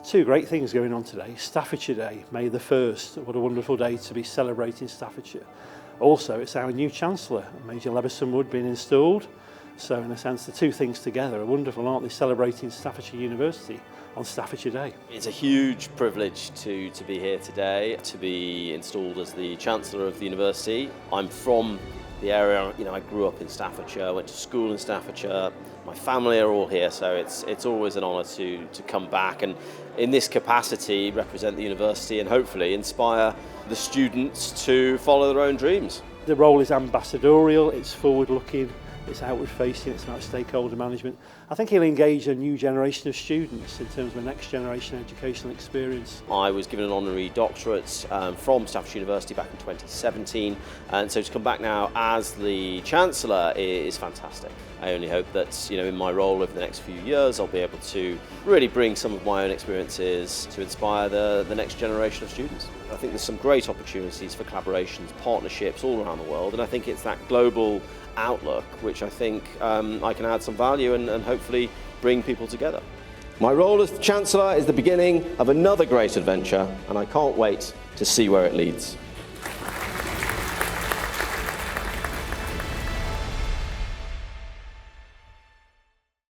Two great things going on today. Staffordshire Day, May the 1st. What a wonderful day to be celebrating Staffordshire. Also, it's our new Chancellor, Major Levison Wood, being installed. So in a sense, the two things together are wonderful, aren't they? Celebrating Staffordshire University on Staffordshire Day. It's a huge privilege to be here today, to be installed as the Chancellor of the University. I'm from the area, I grew up in Staffordshire, went to school in Staffordshire. My family are all here, so it's always an honour to come back and in this capacity represent the university and hopefully inspire the students to follow their own dreams. The role is ambassadorial, it's forward-looking, it's outward-facing, it's about stakeholder management. I think he'll engage a new generation of students in terms of a next generation educational experience. I was given an honorary doctorate from Staffordshire University back in 2017, and so to come back now as the Chancellor is fantastic. I only hope that in my role over the next few years I'll be able to really bring some of my own experiences to inspire the next generation of students. I think there's some great opportunities for collaborations, partnerships all around the world, and I think it's that global outlook which I think I can add some value and hopefully bring people together. My role as Chancellor is the beginning of another great adventure, and I can't wait to see where it leads.